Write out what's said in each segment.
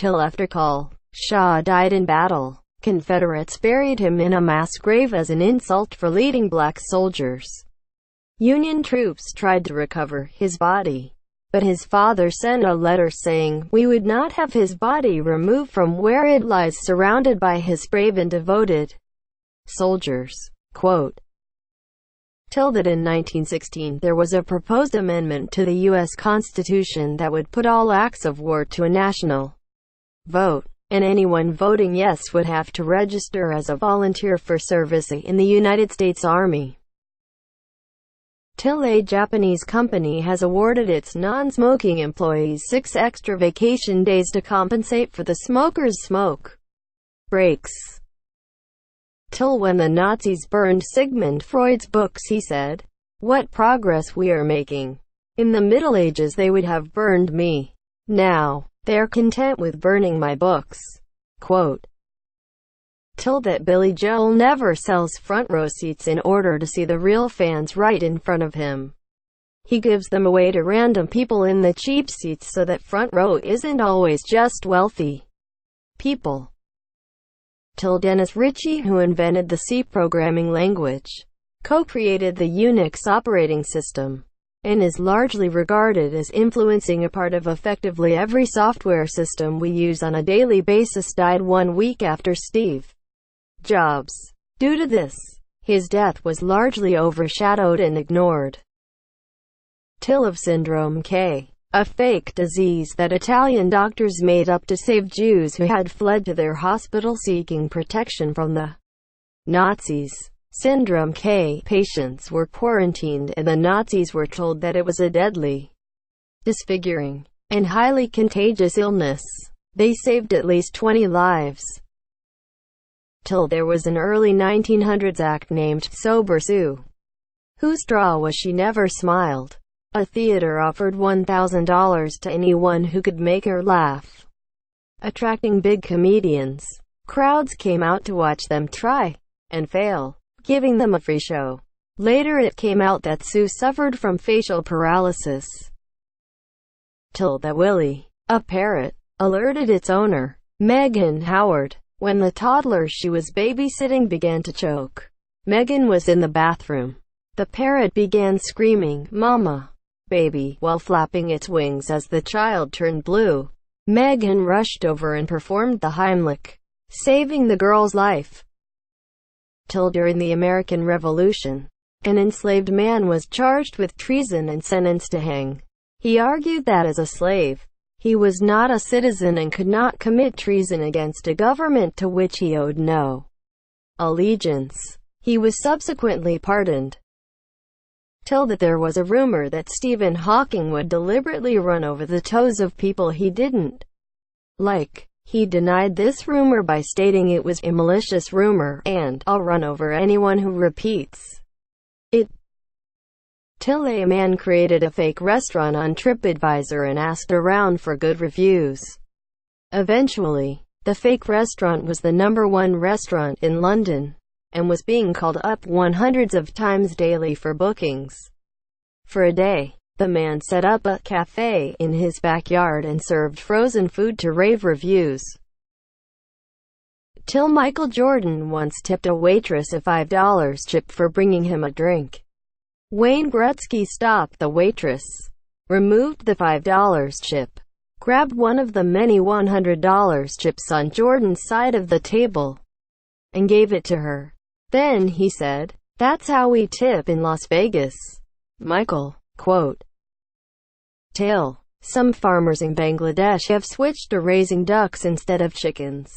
Till after Call Shaw died in battle, Confederates buried him in a mass grave as an insult for leading black soldiers. Union troops tried to recover his body, but his father sent a letter saying, "We would not have his body removed from where it lies surrounded by his brave and devoted soldiers." Quote, till that in 1916 there was a proposed amendment to the U.S. Constitution that would put all acts of war to a national vote, and anyone voting yes would have to register as a volunteer for service in the United States Army. Till a Japanese company has awarded its non-smoking employees 6 extra vacation days to compensate for the smokers' smoke breaks. Till when the Nazis burned Sigmund Freud's books he said, "What progress we are making. In the Middle Ages they would have burned me. Now, they're content with burning my books." Quote, till that Billy Joel never sells front row seats in order to see the real fans right in front of him. He gives them away to random people in the cheap seats so that front row isn't always just wealthy people. Till Dennis Ritchie, who invented the C programming language, co-created the Unix operating system, and is largely regarded as influencing a part of effectively every software system we use on a daily basis, died 1 week after Steve Jobs. Due to this, his death was largely overshadowed and ignored. Till of Syndrome K, a fake disease that Italian doctors made up to save Jews who had fled to their hospital seeking protection from the Nazis. Syndrome K patients were quarantined and the Nazis were told that it was a deadly, disfiguring, and highly contagious illness. They saved at least 20 lives. Till there was an early 1900s act named Sober Sue, whose draw was She Never Smiled. A theater offered $1,000 to anyone who could make her laugh, attracting big comedians. Crowds came out to watch them try and fail, giving them a free show. Later it came out that Sue suffered from facial paralysis. Till that Willie, a parrot, alerted its owner, Megan Howard, when the toddler she was babysitting began to choke. Megan was in the bathroom. The parrot began screaming, "Mama, baby," while flapping its wings as the child turned blue. Megan rushed over and performed the Heimlich, saving the girl's life. Till during the American Revolution, an enslaved man was charged with treason and sentenced to hang. He argued that as a slave, he was not a citizen and could not commit treason against a government to which he owed no allegiance. He was subsequently pardoned. Till that there was a rumor that Stephen Hawking would deliberately run over the toes of people he didn't like. He denied this rumor by stating it was a malicious rumor, and "I'll run over anyone who repeats it." Till a man created a fake restaurant on TripAdvisor and asked around for good reviews. Eventually, the fake restaurant was the #1 restaurant in London, and was being called up hundreds of times daily for bookings. For a day, the man set up a cafe in his backyard and served frozen food to rave reviews. Till Michael Jordan once tipped a waitress a $5 tip for bringing him a drink. Wayne Gretzky stopped the waitress, removed the $5 chip, grabbed one of the many $100 chips on Jordan's side of the table, and gave it to her. Then he said, "That's how we tip in Las Vegas, Michael." Quote, till some farmers in Bangladesh have switched to raising ducks instead of chickens,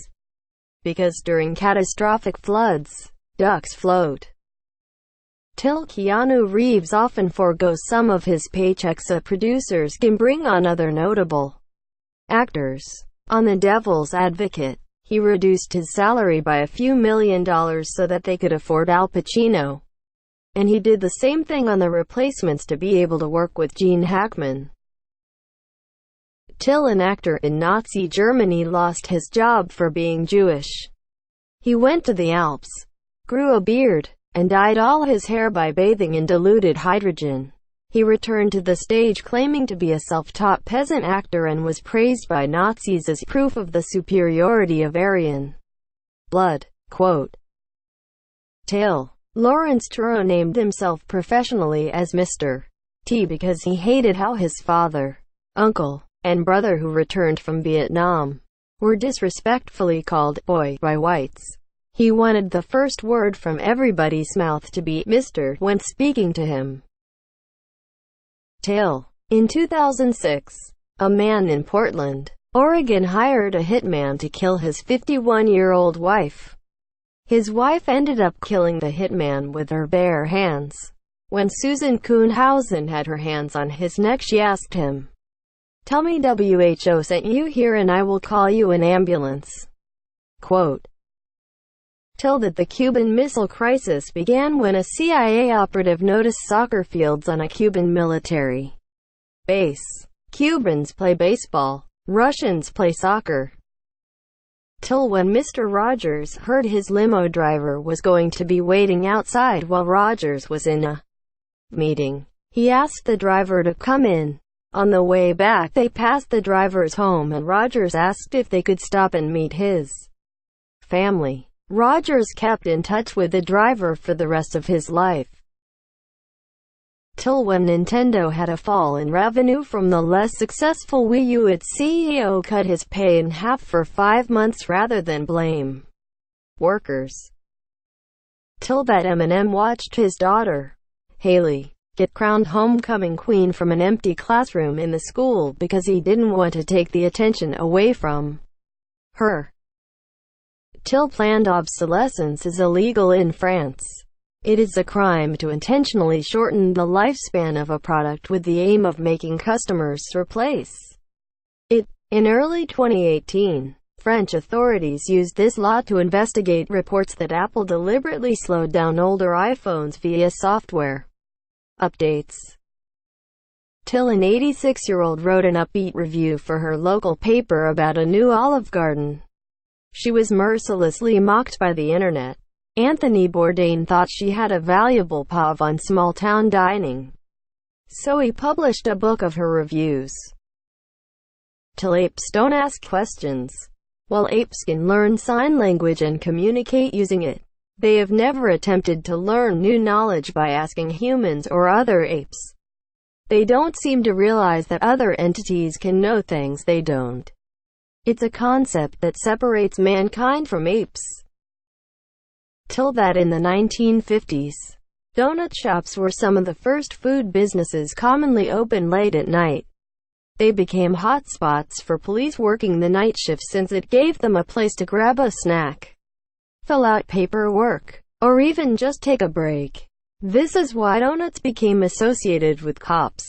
because during catastrophic floods, ducks float. Till Keanu Reeves often forgoes some of his paychecks so producers can bring on other notable actors. On The Devil's Advocate, he reduced his salary by a few $1,000,000 so that they could afford Al Pacino. And he did the same thing on The Replacements to be able to work with Gene Hackman. Till an actor in Nazi Germany lost his job for being Jewish. He went to the Alps, grew a beard, and dyed all his hair by bathing in diluted hydrogen. He returned to the stage claiming to be a self-taught peasant actor and was praised by Nazis as proof of the superiority of Aryan blood. Quote, Till. Lawrence Turreau named himself professionally as Mr. T because he hated how his father, uncle, and brother who returned from Vietnam were disrespectfully called boy by whites. He wanted the first word from everybody's mouth to be Mr. when speaking to him. Till. In 2006, a man in Portland, Oregon hired a hitman to kill his 51-year-old wife. His wife ended up killing the hitman with her bare hands. When Susan Kuhnhausen had her hands on his neck, she asked him, "Tell me WHO sent you here and I will call you an ambulance." Quote, Till that the Cuban Missile Crisis began when a CIA operative noticed soccer fields on a Cuban military base. Cubans play baseball. Russians play soccer. Till when Mr. Rogers heard his limo driver was going to be waiting outside while Rogers was in a meeting, he asked the driver to come in. On the way back they passed the driver's home and Rogers asked if they could stop and meet his family. Rogers kept in touch with the driver for the rest of his life. Till when Nintendo had a fall in revenue from the less successful Wii U, its CEO cut his pay in half for 5 months rather than blame workers. Till that Eminem watched his daughter, Haley, get crowned homecoming queen from an empty classroom in the school because he didn't want to take the attention away from her. Till planned obsolescence is illegal in France. It is a crime to intentionally shorten the lifespan of a product with the aim of making customers replace it. In early 2018, French authorities used this law to investigate reports that Apple deliberately slowed down older iPhones via software updates. Till an 86-year-old wrote an upbeat review for her local paper about a new Olive Garden. She was mercilessly mocked by the internet. Anthony Bourdain thought she had a valuable POV on small-town dining, so he published a book of her reviews. Till apes don't ask questions. While apes can learn sign language and communicate using it, they have never attempted to learn new knowledge by asking humans or other apes. They don't seem to realize that other entities can know things they don't. It's a concept that separates mankind from apes. Till that in the 1950s, donut shops were some of the first food businesses commonly open late at night. They became hotspots for police working the night shift since it gave them a place to grab a snack, fill out paperwork, or even just take a break. This is why donuts became associated with cops.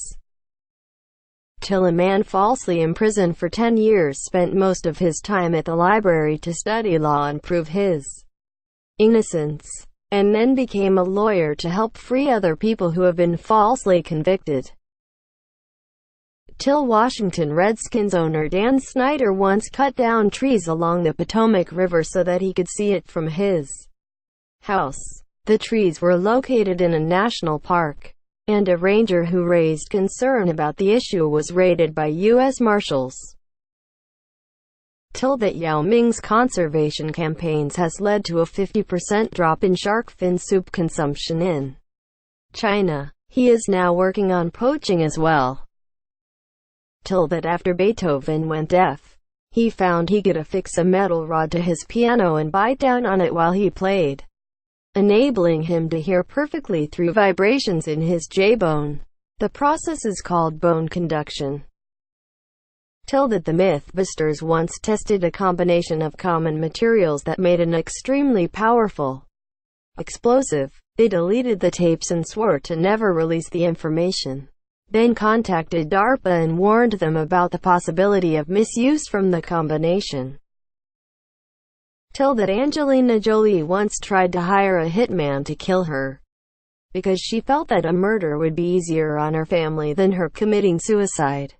Till a man falsely imprisoned for 10 years spent most of his time at the library to study law and prove his innocence, and then became a lawyer to help free other people who have been falsely convicted. Till Washington Redskins owner Dan Snyder once cut down trees along the Potomac River so that he could see it from his house. The trees were located in a national park, and a ranger who raised concern about the issue was raided by U.S. Marshals. Till that Yao Ming's conservation campaigns has led to a 50% drop in shark fin soup consumption in China. He is now working on poaching as well. Till that after Beethoven went deaf, he found he could affix a metal rod to his piano and bite down on it while he played, enabling him to hear perfectly through vibrations in his J-bone. The process is called bone conduction. Till that the Mythbusters once tested a combination of common materials that made an extremely powerful explosive. They deleted the tapes and swore to never release the information. Then contacted DARPA and warned them about the possibility of misuse from the combination. Till that Angelina Jolie once tried to hire a hitman to kill her, because she felt that a murder would be easier on her family than her committing suicide.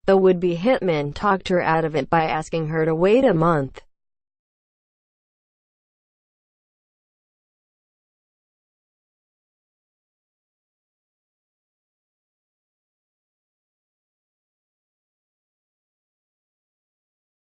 The would-be hitman talked her out of it by asking her to wait a month.